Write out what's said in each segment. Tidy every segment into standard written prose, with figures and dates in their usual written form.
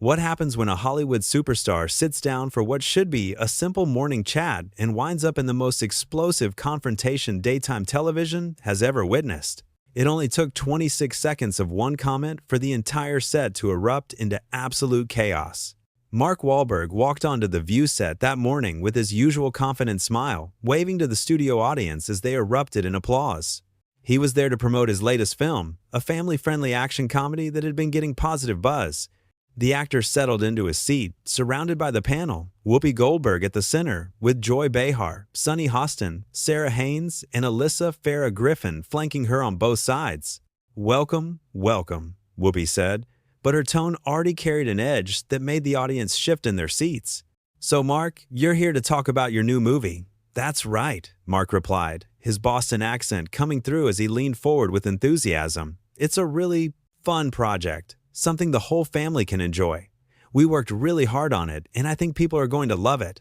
What happens when a Hollywood superstar sits down for what should be a simple morning chat and winds up in the most explosive confrontation daytime television has ever witnessed? It only took 26 seconds of one comment for the entire set to erupt into absolute chaos. Mark Wahlberg walked onto the View set that morning with his usual confident smile, waving to the studio audience as they erupted in applause. He was there to promote his latest film, a family-friendly action comedy that had been getting positive buzz. The actor settled into his seat, surrounded by the panel, Whoopi Goldberg at the center, with Joy Behar, Sunny Hostin, Sarah Haynes, and Alyssa Farah Griffin flanking her on both sides. "Welcome, welcome," Whoopi said, but her tone already carried an edge that made the audience shift in their seats. "So Mark, you're here to talk about your new movie." "That's right," Mark replied, his Boston accent coming through as he leaned forward with enthusiasm. "It's a really fun project. Something the whole family can enjoy. We worked really hard on it, and I think people are going to love it."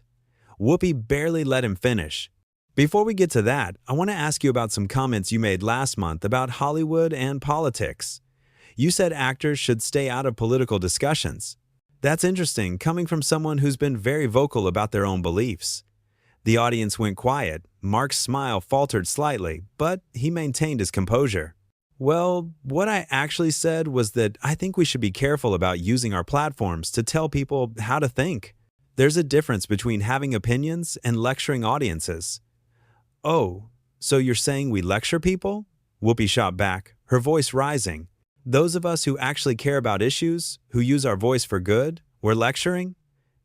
Whoopi barely let him finish. "Before we get to that, I want to ask you about some comments you made last month about Hollywood and politics. You said actors should stay out of political discussions. That's interesting, coming from someone who's been very vocal about their own beliefs." The audience went quiet. Mark's smile faltered slightly, but he maintained his composure. "Well, what I actually said was that I think we should be careful about using our platforms to tell people how to think. There's a difference between having opinions and lecturing audiences." "Oh, so you're saying we lecture people?" Whoopi shot back, her voice rising. "Those of us who actually care about issues, who use our voice for good, we're lecturing?"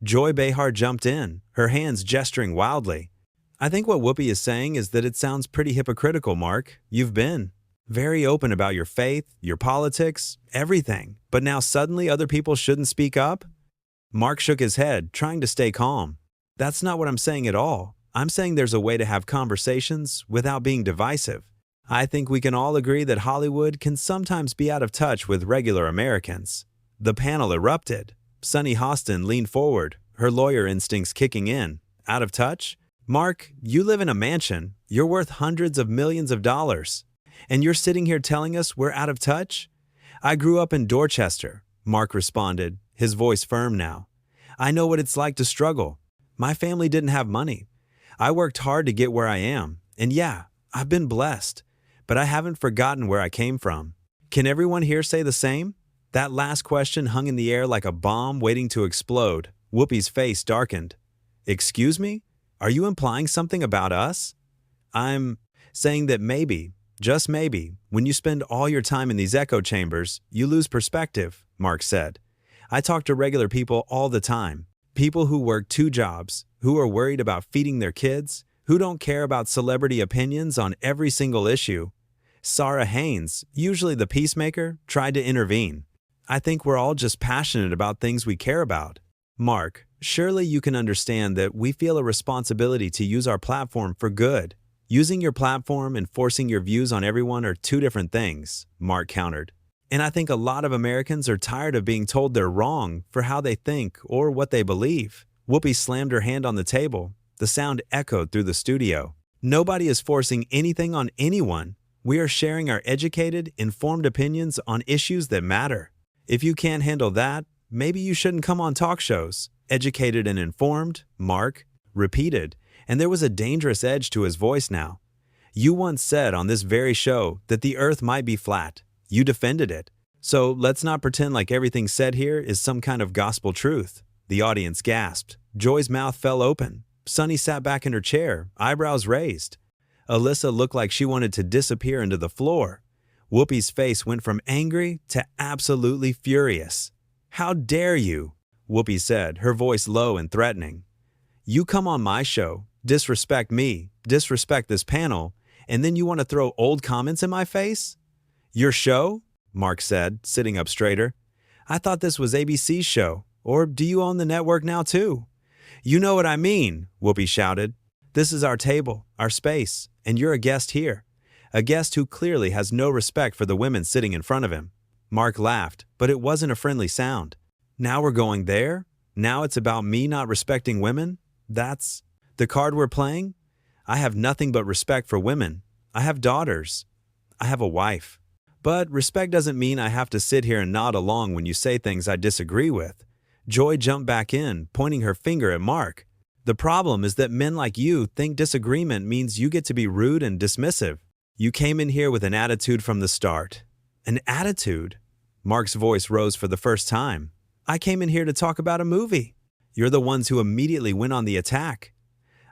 Joy Behar jumped in, her hands gesturing wildly. "I think what Whoopi is saying is that it sounds pretty hypocritical, Mark. You've been very open about your faith, your politics, everything, but now suddenly other people shouldn't speak up?" Mark shook his head, trying to stay calm. "That's not what I'm saying at all. I'm saying there's a way to have conversations without being divisive. I think we can all agree that Hollywood can sometimes be out of touch with regular Americans." The panel erupted. Sunny Hostin leaned forward, her lawyer instincts kicking in. "Out of touch? Mark, you live in a mansion. You're worth hundreds of millions of dollars. And you're sitting here telling us we're out of touch?" "I grew up in Dorchester," Mark responded, his voice firm now. "I know what it's like to struggle. My family didn't have money. I worked hard to get where I am. And yeah, I've been blessed. But I haven't forgotten where I came from. Can everyone here say the same?" That last question hung in the air like a bomb waiting to explode. Whoopi's face darkened. "Excuse me? Are you implying something about us?" "I'm saying that maybe, just maybe, when you spend all your time in these echo chambers, you lose perspective," Mark said. "I talk to regular people all the time. People who work 2 jobs, who are worried about feeding their kids, who don't care about celebrity opinions on every single issue." Sarah Haynes, usually the peacemaker, tried to intervene. "I think we're all just passionate about things we care about." "Mark, surely you can understand that we feel a responsibility to use our platform for good. Using your platform and forcing your views on everyone are 2 different things," Mark countered. "And I think a lot of Americans are tired of being told they're wrong for how they think or what they believe." Whoopi slammed her hand on the table. The sound echoed through the studio. "Nobody is forcing anything on anyone. We are sharing our educated, informed opinions on issues that matter. If you can't handle that, maybe you shouldn't come on talk shows." "Educated and informed," Mark repeated, and there was a dangerous edge to his voice now. "You once said on this very show that the earth might be flat. You defended it. So let's not pretend like everything said here is some kind of gospel truth." The audience gasped. Joy's mouth fell open. Sunny sat back in her chair, eyebrows raised. Alyssa looked like she wanted to disappear into the floor. Whoopi's face went from angry to absolutely furious. "How dare you?" Whoopi said, her voice low and threatening. "You come on my show, disrespect me, disrespect this panel, and then you want to throw old comments in my face?" "Your show?" Mark said, sitting up straighter. "I thought this was ABC's show. Or do you own the network now too?" "You know what I mean," Whoopi shouted. "This is our table, our space, and you're a guest here. A guest who clearly has no respect for the women sitting in front of him." Mark laughed, but it wasn't a friendly sound. "Now we're going there? Now it's about me not respecting women? That's the card we're playing? I have nothing but respect for women. I have daughters. I have a wife. But respect doesn't mean I have to sit here and nod along when you say things I disagree with. Joy jumped back in, pointing her finger at Mark. The problem is that men like you think disagreement means you get to be rude and dismissive. You came in here with an attitude from the start. An attitude? Mark's voice rose for the first time. I came in here to talk about a movie. You're the ones who immediately went on the attack.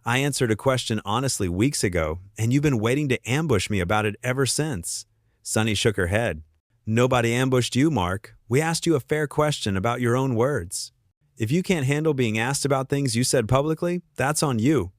I answered a question honestly weeks ago, and you've been waiting to ambush me about it ever since. Sunny shook her head. Nobody ambushed you, Mark. We asked you a fair question about your own words. If you can't handle being asked about things you said publicly, that's on you.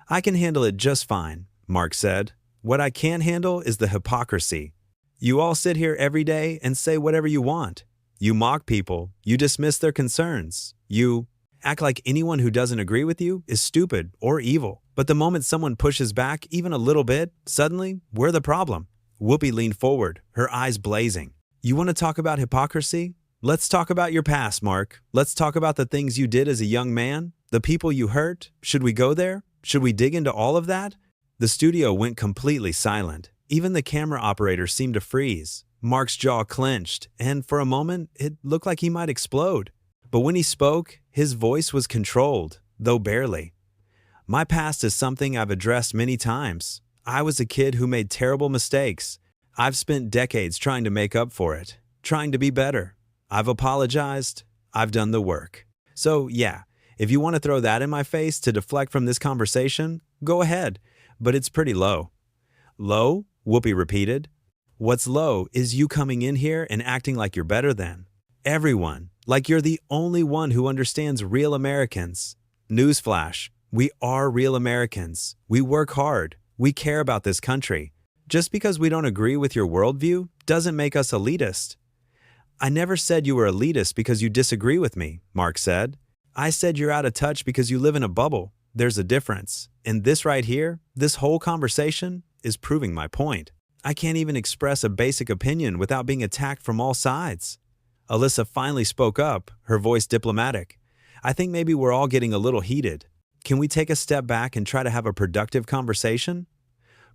I can handle it just fine, Mark said. What I can't handle is the hypocrisy. You all sit here every day and say whatever you want. You mock people. You dismiss their concerns. You act like anyone who doesn't agree with you is stupid or evil. But the moment someone pushes back even a little bit, suddenly, we're the problem. Whoopi leaned forward, her eyes blazing. You want to talk about hypocrisy? Let's talk about your past, Mark. Let's talk about the things you did as a young man, the people you hurt. Should we go there? Should we dig into all of that? The studio went completely silent. Even the camera operator seemed to freeze. Mark's jaw clenched, and for a moment, it looked like he might explode. But when he spoke, his voice was controlled, though barely. My past is something I've addressed many times. I was a kid who made terrible mistakes. I've spent decades trying to make up for it, trying to be better. I've apologized. I've done the work. So, yeah, if you want to throw that in my face to deflect from this conversation, go ahead, but it's pretty low. Low? Whoopi repeated. What's low is you coming in here and acting like you're better than everyone, like you're the only one who understands real Americans. Newsflash, we are real Americans. We work hard. We care about this country. Just because we don't agree with your worldview doesn't make us elitist. I never said you were elitist because you disagree with me, Mark said. I said you're out of touch because you live in a bubble. There's a difference. And this right here, this whole conversation, is proving my point. I can't even express a basic opinion without being attacked from all sides. Alyssa finally spoke up, her voice diplomatic. I think maybe we're all getting a little heated. Can we take a step back and try to have a productive conversation?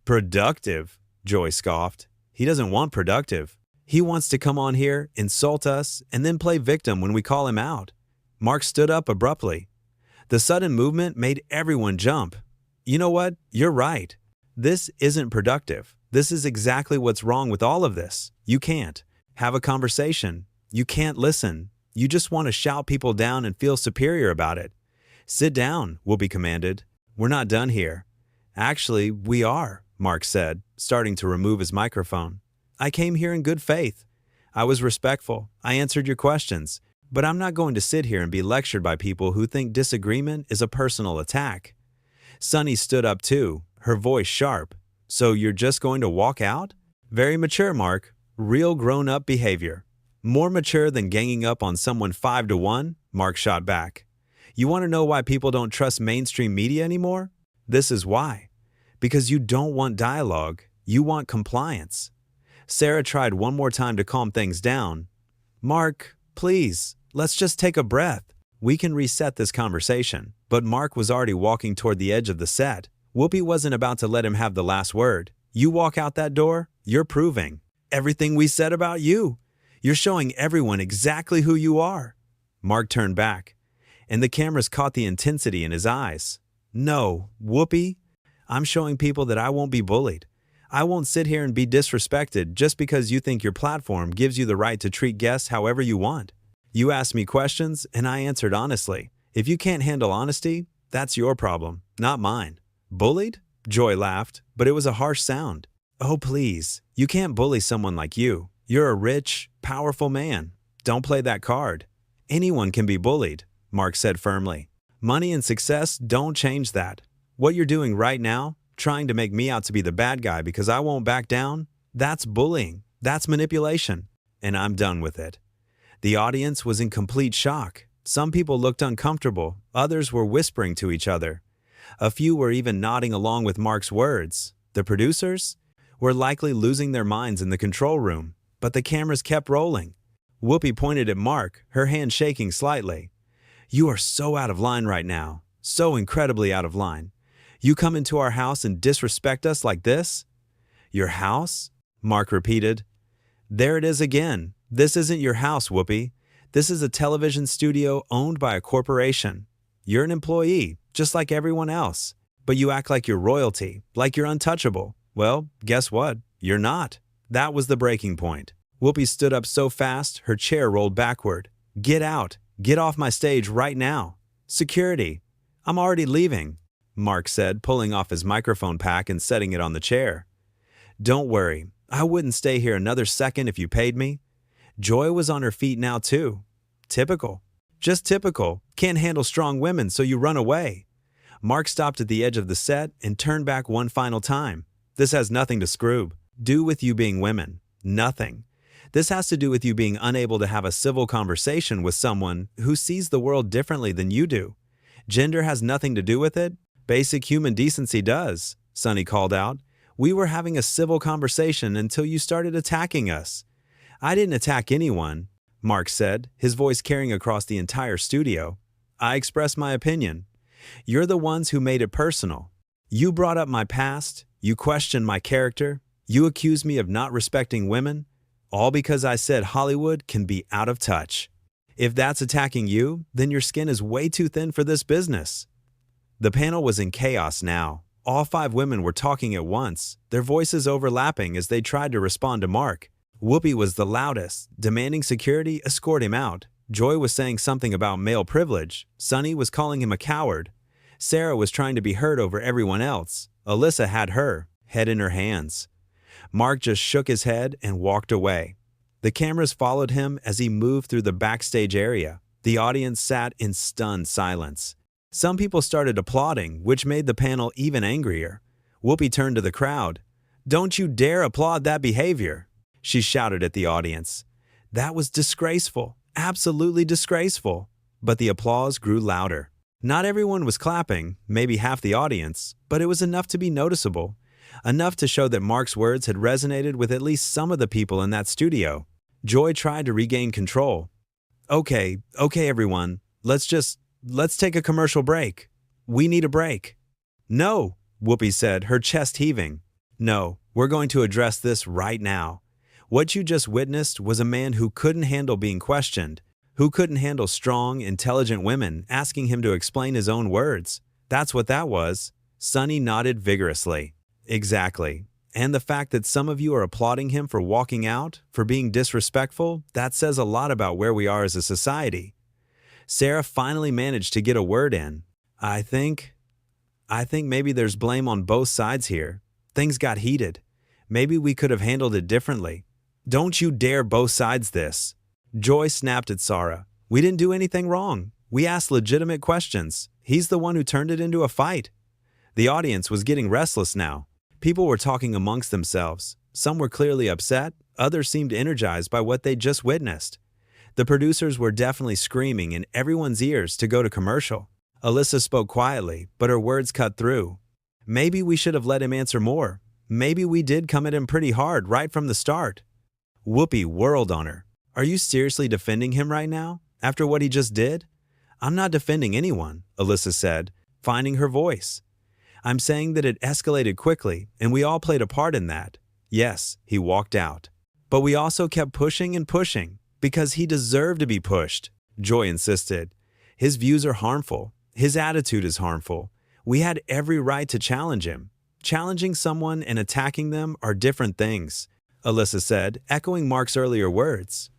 Productive? Joy scoffed. He doesn't want productive. He wants to come on here, insult us, and then play victim when we call him out. Mark stood up abruptly. The sudden movement made everyone jump. You know what? You're right. This isn't productive. This is exactly what's wrong with all of this. You can't have a conversation. You can't listen. You just want to shout people down and feel superior about it. Sit down, Whoopi commanded. We're not done here. Actually, we are, Mark said, starting to remove his microphone. I came here in good faith. I was respectful. I answered your questions. But I'm not going to sit here and be lectured by people who think disagreement is a personal attack. Sunny stood up too, her voice sharp. So you're just going to walk out? Very mature, Mark. Real grown-up behavior. More mature than ganging up on someone 5-1, Mark shot back. You want to know why people don't trust mainstream media anymore? This is why. Because you don't want dialogue. You want compliance. Sarah tried one more time to calm things down. Mark, please, let's just take a breath. We can reset this conversation. But Mark was already walking toward the edge of the set. Whoopi wasn't about to let him have the last word. You walk out that door, you're proving everything we said about you. You're showing everyone exactly who you are. Mark turned back, and the cameras caught the intensity in his eyes. No, Whoopi, I'm showing people that I won't be bullied. I won't sit here and be disrespected just because you think your platform gives you the right to treat guests however you want. You asked me questions, and I answered honestly. If you can't handle honesty, that's your problem, not mine. Bullied? Joy laughed, but it was a harsh sound. Oh, please. You can't bully someone like you. You're a rich, powerful man. Don't play that card. Anyone can be bullied, Mark said firmly. Money and success don't change that. What you're doing right now, trying to make me out to be the bad guy because I won't back down, that's bullying. That's manipulation. And I'm done with it. The audience was in complete shock. Some people looked uncomfortable. Others were whispering to each other. A few were even nodding along with Mark's words. The producers were likely losing their minds in the control room, but the cameras kept rolling. Whoopi pointed at Mark, her hand shaking slightly. You are so out of line right now, so incredibly out of line. You come into our house and disrespect us like this? Your house? Mark repeated. There it is again. This isn't your house, Whoopi. This is a television studio owned by a corporation. You're an employee, just like everyone else. But you act like you're royalty, like you're untouchable. Well, guess what? You're not. That was the breaking point. Whoopi stood up so fast, her chair rolled backward. Get out. Get off my stage right now. Security. I'm already leaving, Mark said, pulling off his microphone pack and setting it on the chair. Don't worry. I wouldn't stay here another second if you paid me. Joy was on her feet now too. Typical. Just typical. Can't handle strong women, so you run away. Mark stopped at the edge of the set and turned back one final time. This has nothing to do with you being women. Nothing. This has to do with you being unable to have a civil conversation with someone who sees the world differently than you do. Gender has nothing to do with it. Basic human decency does, Sonny called out. We were having a civil conversation until you started attacking us. I didn't attack anyone, Mark said, his voice carrying across the entire studio. I expressed my opinion. You're the ones who made it personal. You brought up my past, you questioned my character, you accused me of not respecting women, all because I said Hollywood can be out of touch. If that's attacking you, then your skin is way too thin for this business. The panel was in chaos now. All 5 women were talking at once, their voices overlapping as they tried to respond to Mark. Whoopi was the loudest, demanding security escort him out. Joy was saying something about male privilege. Sonny was calling him a coward. Sarah was trying to be heard over everyone else. Alyssa had her head in her hands. Mark just shook his head and walked away. The cameras followed him as he moved through the backstage area. The audience sat in stunned silence. Some people started applauding, which made the panel even angrier. Whoopi turned to the crowd. "Don't you dare applaud that behavior," she shouted at the audience. That was disgraceful, absolutely disgraceful. But the applause grew louder. Not everyone was clapping, maybe half the audience, but it was enough to be noticeable. Enough to show that Mark's words had resonated with at least some of the people in that studio. Joy tried to regain control. Okay, everyone. Let's take a commercial break. We need a break." "No," Whoopi said, her chest heaving. "No, we're going to address this right now. What you just witnessed was a man who couldn't handle being questioned, who couldn't handle strong, intelligent women asking him to explain his own words. That's what that was." Sonny nodded vigorously. "Exactly. And the fact that some of you are applauding him for walking out, for being disrespectful, that says a lot about where we are as a society." Sarah finally managed to get a word in. I think maybe there's blame on both sides here. Things got heated. Maybe we could have handled it differently." "Don't you dare both sides this." Joy snapped at Sarah. "We didn't do anything wrong. We asked legitimate questions. He's the one who turned it into a fight." The audience was getting restless now. People were talking amongst themselves. Some were clearly upset. Others seemed energized by what they'd just witnessed. The producers were definitely screaming in everyone's ears to go to commercial. Alyssa spoke quietly, but her words cut through. "Maybe we should have let him answer more. Maybe we did come at him pretty hard right from the start." Whoopi whirled on her. "Are you seriously defending him right now, after what he just did?" "I'm not defending anyone," Alyssa said, finding her voice. "I'm saying that it escalated quickly, and we all played a part in that. Yes, he walked out. But we also kept pushing and pushing, because he deserved to be pushed," Joy insisted. "His views are harmful. His attitude is harmful. We had every right to challenge him. Challenging someone and attacking them are different things," Alyssa said, echoing Mark's earlier words.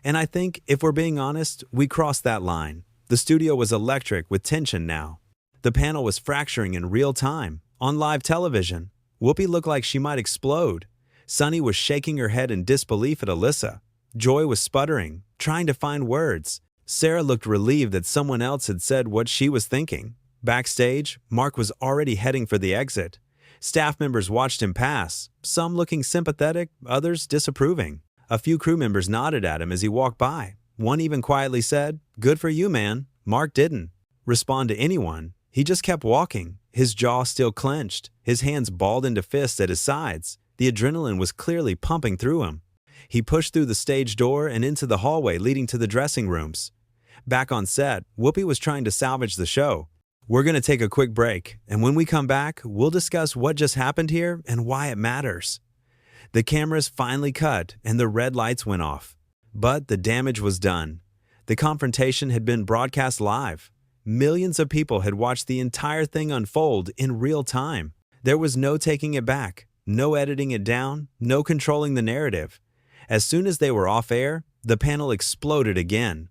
"And I think, if we're being honest, we crossed that line." The studio was electric with tension now. The panel was fracturing in real time, on live television. Whoopi looked like she might explode. Sonny was shaking her head in disbelief at Alyssa. Joy was sputtering, trying to find words. Sarah looked relieved that someone else had said what she was thinking. Backstage, Mark was already heading for the exit. Staff members watched him pass, some looking sympathetic, others disapproving. A few crew members nodded at him as he walked by. One even quietly said, "Good for you, man." Mark didn't respond to anyone. He just kept walking, his jaw still clenched, his hands balled into fists at his sides. The adrenaline was clearly pumping through him. He pushed through the stage door and into the hallway leading to the dressing rooms. Back on set, Whoopi was trying to salvage the show. "We're going to take a quick break, and when we come back, we'll discuss what just happened here and why it matters." The cameras finally cut and the red lights went off. But the damage was done. The confrontation had been broadcast live. Millions of people had watched the entire thing unfold in real time. There was no taking it back, no editing it down, no controlling the narrative. As soon as they were off air, the panel exploded again.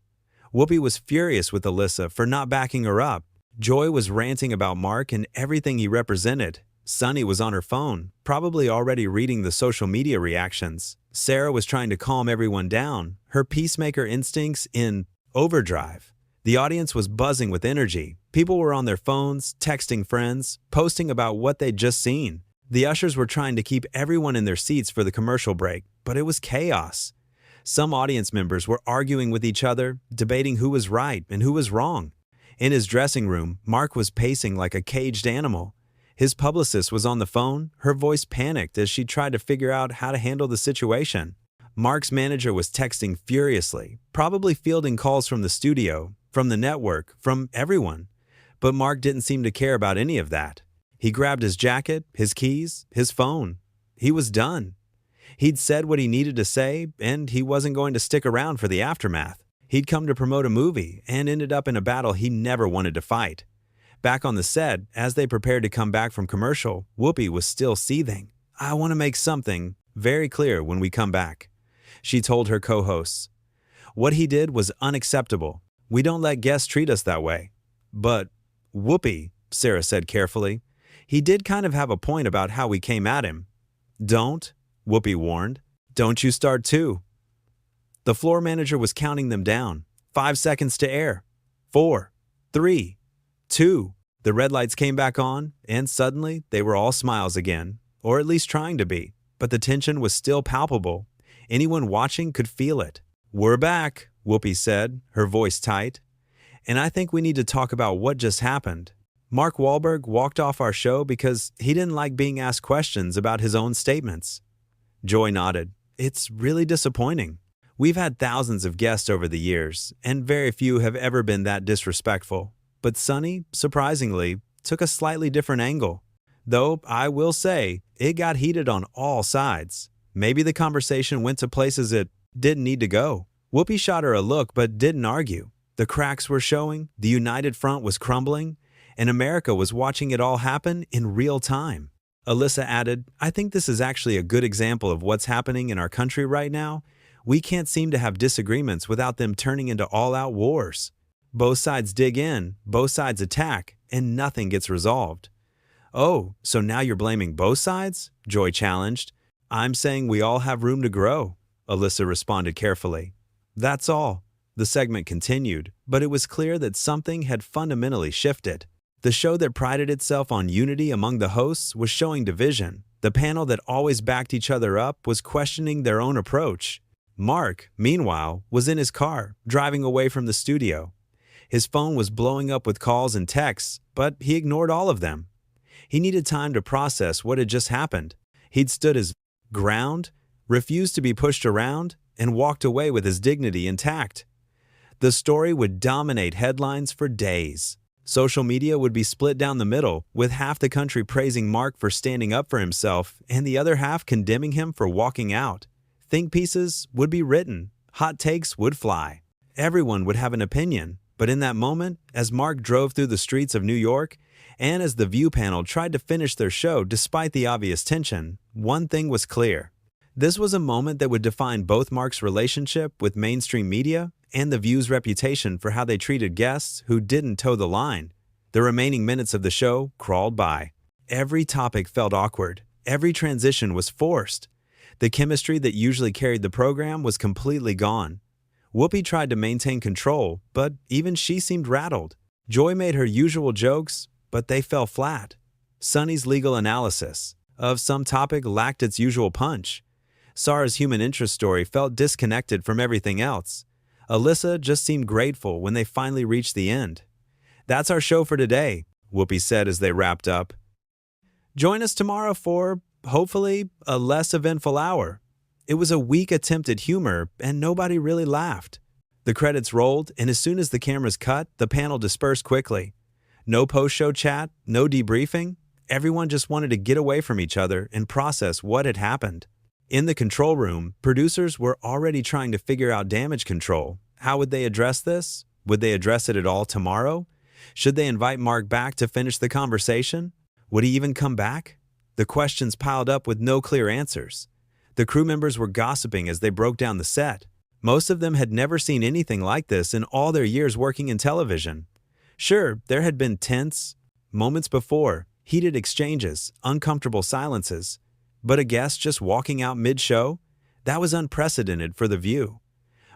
Whoopi was furious with Alyssa for not backing her up. Joy was ranting about Mark and everything he represented. Sunny was on her phone, probably already reading the social media reactions. Sarah was trying to calm everyone down, her peacemaker instincts in overdrive. The audience was buzzing with energy. People were on their phones, texting friends, posting about what they'd just seen. The ushers were trying to keep everyone in their seats for the commercial break, but it was chaos. Some audience members were arguing with each other, debating who was right and who was wrong. In his dressing room, Mark was pacing like a caged animal. His publicist was on the phone, her voice panicked as she tried to figure out how to handle the situation. Mark's manager was texting furiously, probably fielding calls from the studio, from the network, from everyone. But Mark didn't seem to care about any of that. He grabbed his jacket, his keys, his phone. He was done. He'd said what he needed to say, and he wasn't going to stick around for the aftermath. He'd come to promote a movie and ended up in a battle he never wanted to fight. Back on the set, as they prepared to come back from commercial, Whoopi was still seething. "I want to make something very clear when we come back," she told her co-hosts. "What he did was unacceptable. We don't let guests treat us that way." "But, Whoopi," Sarah said carefully, "he did kind of have a point about how we came at him." "Don't," Whoopi warned. "Don't you start too." The floor manager was counting them down. 5 seconds to air. 4, 3, 2. The red lights came back on, and suddenly they were all smiles again, or at least trying to be. But the tension was still palpable. Anyone watching could feel it. "We're back," Whoopi said, her voice tight. "And I think we need to talk about what just happened." Mark Wahlberg walked off our show because he didn't like being asked questions about his own statements. Joy nodded. "It's really disappointing. We've had thousands of guests over the years, and very few have ever been that disrespectful. But Sunny, surprisingly, took a slightly different angle. Though, I will say, it got heated on all sides. Maybe the conversation went to places it didn't need to go." Whoopi shot her a look but didn't argue. The cracks were showing, the united front was crumbling, and America was watching it all happen in real time. Alyssa added, "I think this is actually a good example of what's happening in our country right now. We can't seem to have disagreements without them turning into all-out wars. Both sides dig in, both sides attack, and nothing gets resolved." "Oh, so now you're blaming both sides?" Joy challenged. "I'm saying we all have room to grow," Alyssa responded carefully. That's all. The segment continued, but it was clear that something had fundamentally shifted. The show that prided itself on unity among the hosts was showing division. The panel that always backed each other up was questioning their own approach. Mark, meanwhile, was in his car, driving away from the studio. His phone was blowing up with calls and texts, but he ignored all of them. He needed time to process what had just happened. He'd stood his ground, refused to be pushed around, and walked away with his dignity intact. The story would dominate headlines for days. Social media would be split down the middle, with half the country praising Mark for standing up for himself and the other half condemning him for walking out. Think pieces would be written, hot takes would fly. Everyone would have an opinion. But in that moment, as Mark drove through the streets of New York, and as the View panel tried to finish their show despite the obvious tension, one thing was clear. This was a moment that would define both Mark's relationship with mainstream media and the View's reputation for how they treated guests who didn't toe the line. The remaining minutes of the show crawled by. Every topic felt awkward. Every transition was forced. The chemistry that usually carried the program was completely gone. Whoopi tried to maintain control, but even she seemed rattled. Joy made her usual jokes, but they fell flat. Sunny's legal analysis of some topic lacked its usual punch. Sarah's human interest story felt disconnected from everything else. Alyssa just seemed grateful when they finally reached the end. "That's our show for today," Whoopi said as they wrapped up. "Join us tomorrow for, hopefully, a less eventful hour." It was a weak attempt at humor, and nobody really laughed. The credits rolled, and as soon as the cameras cut, the panel dispersed quickly. No post-show chat, no debriefing. Everyone just wanted to get away from each other and process what had happened. In the control room, producers were already trying to figure out damage control, How would they address this? Would they address it at all tomorrow? Should they invite Mark back to finish the conversation? Would he even come back? The questions piled up with no clear answers. The crew members were gossiping as they broke down the set. Most of them had never seen anything like this in all their years working in television. Sure, there had been tense moments before, heated exchanges, uncomfortable silences. But a guest just walking out mid-show? That was unprecedented for The View.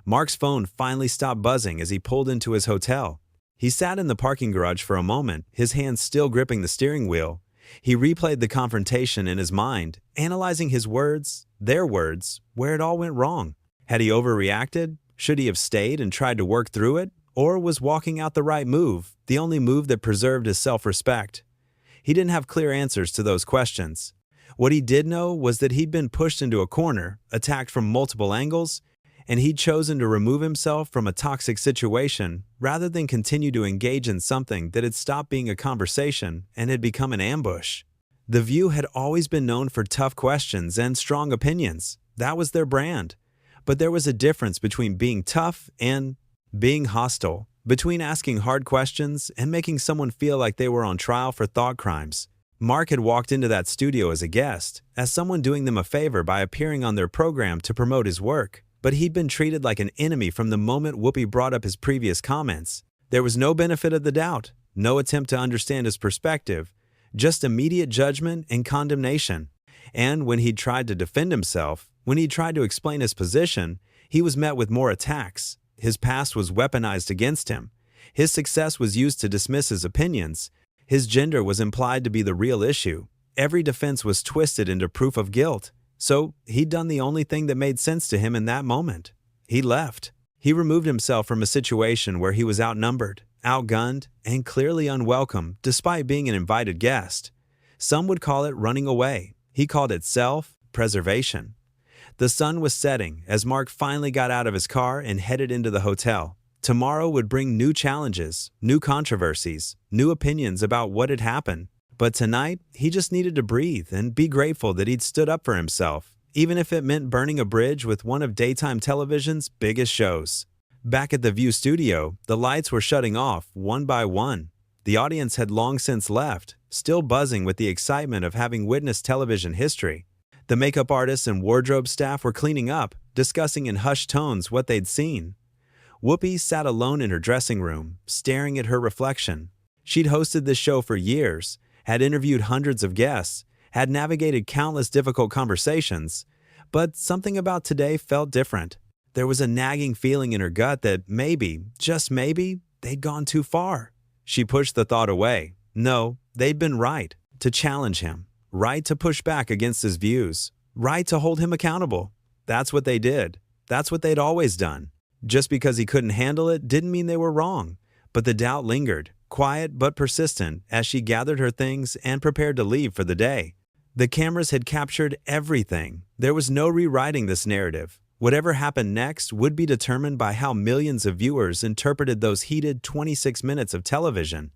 Mark's phone finally stopped buzzing as he pulled into his hotel. He sat in the parking garage for a moment, his hands still gripping the steering wheel. He replayed the confrontation in his mind, analyzing his words, their words, where it all went wrong. Had he overreacted? Should he have stayed and tried to work through it? Or was walking out the right move, the only move that preserved his self-respect? He didn't have clear answers to those questions. What he did know was that he'd been pushed into a corner, attacked from multiple angles, and he'd chosen to remove himself from a toxic situation rather than continue to engage in something that had stopped being a conversation and had become an ambush. The View had always been known for tough questions and strong opinions. That was their brand. But there was a difference between being tough and being hostile, between asking hard questions and making someone feel like they were on trial for thought crimes. Mark had walked into that studio as a guest, as someone doing them a favor by appearing on their program to promote his work. But he'd been treated like an enemy from the moment Whoopi brought up his previous comments. There was no benefit of the doubt, no attempt to understand his perspective, just immediate judgment and condemnation. And when he'd tried to defend himself, when he tried to explain his position, he was met with more attacks. His past was weaponized against him. His success was used to dismiss his opinions. His gender was implied to be the real issue. Every defense was twisted into proof of guilt. So he'd done the only thing that made sense to him in that moment. He left. He removed himself from a situation where he was outnumbered, outgunned, and clearly unwelcome despite being an invited guest. Some would call it running away. He called it self-preservation. The sun was setting as Mark finally got out of his car and headed into the hotel. Tomorrow would bring new challenges, new controversies, new opinions about what had happened. But tonight, he just needed to breathe and be grateful that he'd stood up for himself, even if it meant burning a bridge with one of daytime television's biggest shows. Back at the View studio, the lights were shutting off one by one. The audience had long since left, still buzzing with the excitement of having witnessed television history. The makeup artists and wardrobe staff were cleaning up, discussing in hushed tones what they'd seen. Whoopi sat alone in her dressing room, staring at her reflection. She'd hosted this show for years, had interviewed hundreds of guests, had navigated countless difficult conversations, but something about today felt different. There was a nagging feeling in her gut that maybe, just maybe, they'd gone too far. She pushed the thought away. No, they'd been right to challenge him, right to push back against his views, right to hold him accountable. That's what they did. That's what they'd always done. Just because he couldn't handle it didn't mean they were wrong, but the doubt lingered. Quiet but persistent as she gathered her things and prepared to leave for the day. The cameras had captured everything. There was no rewriting this narrative. Whatever happened next would be determined by how millions of viewers interpreted those heated 26 minutes of television.